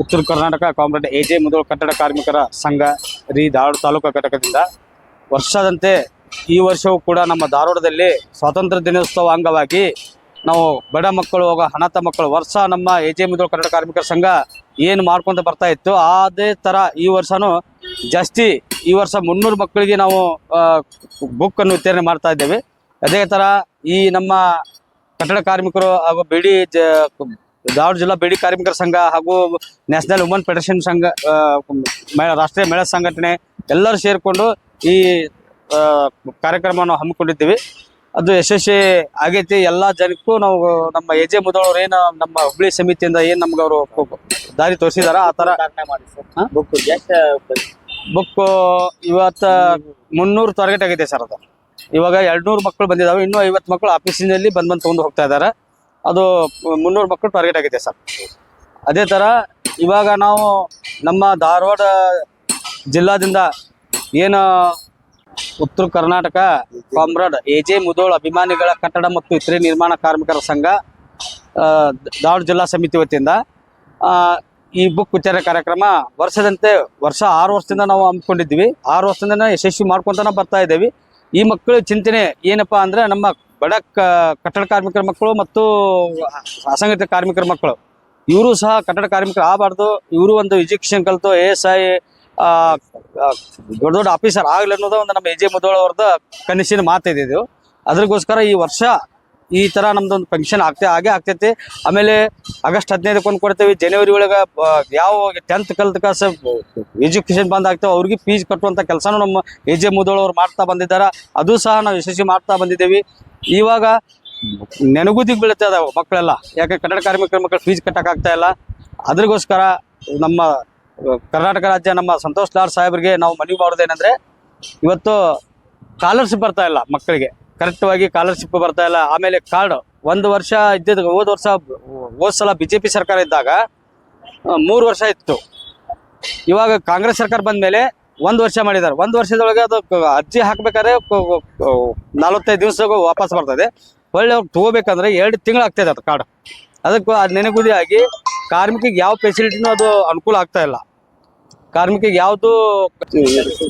ಉತ್ತರ Karnataka comrade AJ Mudhol ಕಟ್ಟಡ ಕಾರ್ಮಿಕರ ಸಂಘ ಧಾರವಾಡ ತಾಲೂಕು ಘಟಕದಿಂದ ವರ್ಷದಂತೆ ಈ ವರ್ಷವೂ ಕೂಡ ನಮ್ಮ ಧಾರವಾಡದಲ್ಲಿ ಸ್ವಾತಂತ್ರ್ಯ ದಿನೋತ್ಸವ ಅಂಗವಾಗಿ ನಾವು ಬಡ ಮಕ್ಕಳು ಅನಾಥ ಮಕ್ಕಳು ವರ್ಷ ನಮ್ಮ ಎಜೆ ಮುದೋಳ ಕಟ್ಟಡ ಕಾರ್ಮಿಕರ ಸಂಘ ಏನು ಮಾಡ್ಕೊಂತ ಬರ್ತಾ ಇತ್ತು ಅದೇ ಥರ ಈ ವರ್ಷನೂ ಜಾಸ್ತಿ ಈ ವರ್ಷ 300 ಮಕ್ಕಳಿಗೆ ನಾವು ಬುಕ್ಕನ್ನು ವಿತರಣೆ ಮಾಡ್ತಾ ಇದ್ದೇವೆ. ಅದೇ ಥರ ಈ ನಮ್ಮ ಕಟ್ಟಡ ಕಾರ್ಮಿಕರು ಹಾಗೂ ಧಾರವಾಡ ಜಿಲ್ಲಾ ಬೇಡಿ ಕಾರ್ಮಿಕರ ಸಂಘ ಹಾಗೂ ನ್ಯಾಷನಲ್ ವುಮನ್ ಫೆಡರೇಷನ್ ಸಂಘ ರಾಷ್ಟ್ರೀಯ ಮಹಿಳಾ ಸಂಘಟನೆ ಎಲ್ಲರೂ ಸೇರಿಕೊಂಡು ಈ ಕಾರ್ಯಕ್ರಮವನ್ನು ಹಮ್ಮಿಕೊಂಡಿದ್ದೀವಿ. ಅದು ಯಶಸ್ವಿ ಆಗೈತಿ. ಎಲ್ಲ ಜನಕ್ಕೂ ನಾವು ನಮ್ಮ ಎಜೆ ಮುದೋಳವ್ರು ಏನು ನಮ್ಮ ಹುಬ್ಳಿ ಸಮಿತಿಯಿಂದ ಏನು ನಮ್ಗೆ ಅವರು ದಾರಿ ತೋರಿಸಿದಾರ ಆ ಥರ ಬುಕ್ ಇವತ್ತು 300 ಟಾರ್ಗೆಟ್ ಆಗೈತೆ ಸರ್. ಅದು ಇವಾಗ 200 ಮಕ್ಕಳು ಬಂದಿದ್ದಾವೆ. ಇನ್ನೂ 50 ಮಕ್ಕಳು ಆಫೀಸಿನಲ್ಲಿ ಬಂದು ತೊಗೊಂಡು ಹೋಗ್ತಾ ಇದ್ದಾರೆ. ಅದು 300 ಮಕ್ಕಳು ಟಾರ್ಗೆಟ್ ಆಗಿದೆ ಸರ್. ಅದೇ ಥರ ಇವಾಗ ನಾವು ನಮ್ಮ ಧಾರವಾಡ ಜಿಲ್ಲಾದಿಂದ ಏನು ಉತ್ತರ ಕರ್ನಾಟಕ ಕಾಮ್ರೇಡ್ ಎಜೆ ಮುದೋಳ ಅಭಿಮಾನಿಗಳ ಕಟ್ಟಡ ಮತ್ತು ಇತರೆ ನಿರ್ಮಾಣ ಕಾರ್ಮಿಕರ ಸಂಘ ಧಾರವಾಡ ಜಿಲ್ಲಾ ಸಮಿತಿ ವತಿಯಿಂದ ಈ ಬುಕ್ ವಿತರಣೆ ಕಾರ್ಯಕ್ರಮ ವರ್ಷದಂತೆ 6 ವರ್ಷದಿಂದ ನಾವು ಹಮ್ಮಿಕೊಂಡಿದ್ವಿ. 6 ವರ್ಷದಿಂದ ಯಶಸ್ವಿ ಮಾಡ್ಕೊತಾನೆ ಬರ್ತಾ ಇದ್ದೇವೆ. ಈ ಮಕ್ಕಳ ಚಿಂತನೆ ಏನಪ್ಪಾ ಅಂದ್ರೆ ನಮ್ಮ ಬಡ ಕಟ್ಟಡ ಕಾರ್ಮಿಕರ ಮಕ್ಕಳು ಮತ್ತು ಅಸಂಘಟಿತ ಕಾರ್ಮಿಕರ ಮಕ್ಕಳು ಇವರು ಸಹ ಕಟ್ಟಡ ಕಾರ್ಮಿಕರು ಆಗಬಾರ್ದು, ಇವರು ಒಂದು ಎಜುಕೇಶನ್ ಕಲಿತು ASI ದೊಡ್ಡ ದೊಡ್ಡ ಆಫೀಸರ್ ಆಗ್ಲಿ ಅನ್ನೋದು ಒಂದು ನಮ್ಮ ಎಜೆ ಮುದೋಳ ಅವ್ರದ್ದು ಕನಸಿನ ಮಾತಿದ್ದು. ಅದ್ರಗೋಸ್ಕರ ಈ ವರ್ಷ ಈ ಥರ ನಮ್ದೊಂದು ಫಂಕ್ಷನ್ ಹಾಗೆ ಆಗ್ತೈತಿ. ಆಮೇಲೆ ಆಗಸ್ಟ್ 15 ಕೊಡ್ತೇವೆ. ಜನವರಿ ಒಳಗೆ ಯಾವ 10th ಕಲ್ತ ಕಾಸ ಎಜುಕೇಶನ್ ಬಂದ್ ಆಗ್ತೇವೆ ಅವ್ರಿಗೆ ಫೀಸ್ ಕಟ್ಟುವಂಥ ಕೆಲಸನೂ ನಮ್ಮ ಎಜೆ ಮುದೋಳ ಅವ್ರು ಮಾಡ್ತಾ ಬಂದಿದ್ದಾರೆ. ಅದು ಸಹ ನಾವು ಯಶಸ್ವಿ ಮಾಡ್ತಾ ಬಂದಿದ್ದೇವೆ. ಇವಾಗ ನೆನಗುದಿಗೆ ಬೀಳ್ತಾ ಇದಾವೆ ಮಕ್ಕಳೆಲ್ಲ, ಯಾಕೆ ಕಟ್ಟಡ ಕಾರ್ಮಿಕರ ಮಕ್ಕಳು ಫೀಸ್ ಕಟ್ಟಕ್ಕಾಗ್ತಾ ಇಲ್ಲ. ಅದ್ರಗೋಸ್ಕರ ನಮ್ಮ ಕರ್ನಾಟಕ ರಾಜ್ಯ ನಮ್ಮ ಸಂತೋಷ್ ಲಾಡ್ ಸಾಹೇಬ್ರಿಗೆ ನಾವು ಮನವಿ ಮಾಡೋದೇನೆಂದರೆ, ಇವತ್ತು ಸ್ಕಾಲರ್ಶಿಪ್ ಬರ್ತಾ ಇಲ್ಲ ಮಕ್ಕಳಿಗೆ, ಕರೆಕ್ಟ್ವಾಗಿ ಸ್ಕಾಲರ್ಶಿಪ್ ಬರ್ತಾ ಇಲ್ಲ. ಆಮೇಲೆ ಕಾರ್ಡ್ 1 ವರ್ಷ ಇದ್ದಿದ್ದು ಹೋದ ಸಲ BJP ಸರ್ಕಾರ ಇದ್ದಾಗ 3 ವರ್ಷ ಇತ್ತು. ಇವಾಗ ಕಾಂಗ್ರೆಸ್ ಸರ್ಕಾರ ಬಂದ ಮೇಲೆ 1 ವರ್ಷ ಮಾಡಿದ್ದಾರೆ. 1 ವರ್ಷದೊಳಗೆ ಅದು ಅರ್ಜಿ ಹಾಕ್ಬೇಕಾದ್ರೆ 45 ದಿವಸಕ್ಕೆ ವಾಪಸ್ ಬರ್ತದೆ. ಒಳ್ಳೆ ಅವ್ರು ತಗೋಬೇಕಂದ್ರೆ 2 ತಿಂಗಳು ಆಗ್ತಾಯಿದೆ ಅದು ಕಾರ್ಡ್. ಅದಕ್ಕೆ ಅದು ನೆನೆಗುದಿ ಆಗಿ ಕಾರ್ಮಿಕಿಗೆ ಯಾವ ಫೆಸಿಲಿಟಿನೂ ಅದು ಅನುಕೂಲ ಆಗ್ತಾ ಇಲ್ಲ. ಕಾರ್ಮಿಕಿಗೆ ಯಾವುದು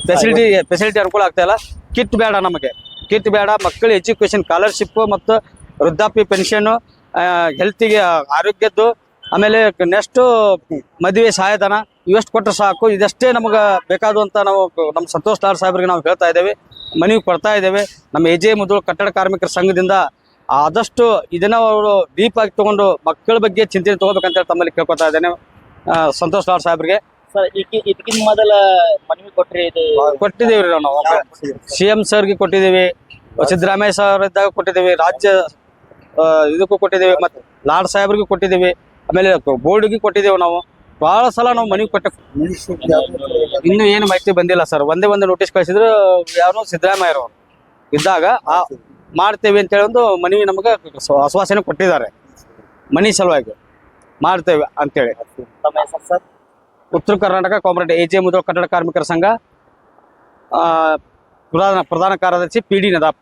ಫೆಸಿಲಿಟಿ ಅನುಕೂಲ ಆಗ್ತಾ ಇಲ್ಲ. ಕಿಟ್ ಬೇಡ, ನಮಗೆ ಕಿಟ್ ಬೇಡ. ಮಕ್ಕಳ ಎಜುಕೇಷನ್ ಸ್ಕಾಲರ್ಶಿಪ್ ಮತ್ತು ವೃದ್ಧಾಪ್ಯ ಪೆನ್ಷನ್ನು, ಹೆಲ್ತಿಗೆ ಆರೋಗ್ಯದ್ದು, ಆಮೇಲೆ ನೆಕ್ಸ್ಟು ಮದುವೆ ಸಹಾಯಧನ ಇವಷ್ಟು ಕೊಟ್ಟರೆ ಸಾಕು. ಇದಷ್ಟೇ ನಮಗೆ ಬೇಕಾದು ಅಂತ ನಾವು ನಮ್ಮ ಸಂತೋಷ್ ಲಾಡ್ ಸಾಹೇಬ್ರಿಗೆ ನಾವು ಹೇಳ್ತಾ ಇದ್ದೇವೆ, ಮನವಿ ಕೊಡ್ತಾ ಇದ್ದೇವೆ. ನಮ್ಮ ಎಜೆ ಮುದೋಳ ಕಟ್ಟಡ ಕಾರ್ಮಿಕರ ಸಂಘದಿಂದ ಆದಷ್ಟು ಇದನ್ನ ಅವರು ಡೀಪ್ ಆಗಿ ತಗೊಂಡು ಮಕ್ಕಳ ಬಗ್ಗೆ ಚಿಂತನೆ ತಗೋಬೇಕಂತೇಳಿ ತಮ್ಮಲ್ಲಿ ಕೇಳ್ಕೊತಾ ಇದ್ದೇನೆ ಸಂತೋಷ್ ಲಾಡ್ ಸಾಹೇಬ್ರಿಗೆ. ಸರ್, ಇದಕ್ಕಿಂತ ಮೊದಲ ಮನವಿ ಕೊಟ್ಟಿದ್ದೇವೆ ನಾವು. CM ಸರ್ಗೆ ಕೊಟ್ಟಿದ್ದೇವೆ, ಸಿದ್ದರಾಮಯ್ಯ ಸರ್ ಇದ್ದಾಗ ಕೊಟ್ಟಿದ್ದೇವೆ, ರಾಜ್ಯ ಇದಕ್ಕೂ ಕೊಟ್ಟಿದ್ದೇವೆ, ಮತ್ತು ಲಾಡ್ ಸಾಹೇಬ್ರಿಗೂ ಕೊಟ್ಟಿದ್ದೇವೆ, ಆಮೇಲೆ ಬೋರ್ಡ್ಗೆ ಕೊಟ್ಟಿದ್ದೇವೆ. ನಾವು ಭಾಳ ಸಲ ನಾವು ಮನವಿ ಕೊಟ್ಟ, ಇನ್ನೂ ಏನು ಮಾಹಿತಿ ಬಂದಿಲ್ಲ ಸರ್. ಒಂದೇ ನೋಟಿಸ್ ಕಳಿಸಿದ್ರು, ಯಾರು ಸಿದ್ದರಾಮಯ್ಯರವರು ಇದ್ದಾಗ ಮಾಡ್ತೇವೆ ಅಂತೇಳಿ ಒಂದು ಮನವಿ ನಮಗೆ ಆಶ್ವಾಸನೆ ಕೊಟ್ಟಿದ್ದಾರೆ. ಮನಿ ಸಲುವಾಗಿ ಮಾಡ್ತೇವೆ ಅಂತೇಳಿ. ಉತ್ತರ ಕರ್ನಾಟಕ ಕಾಮ್ರೇಡ್ ಎಜೆ ಮುದೋಳ ಕಟ್ಟಡ ಕಾರ್ಮಿಕರ ಸಂಘ ಪ್ರಧಾನ ಕಾರ್ಯದರ್ಶಿ PD ನದಾಪ್.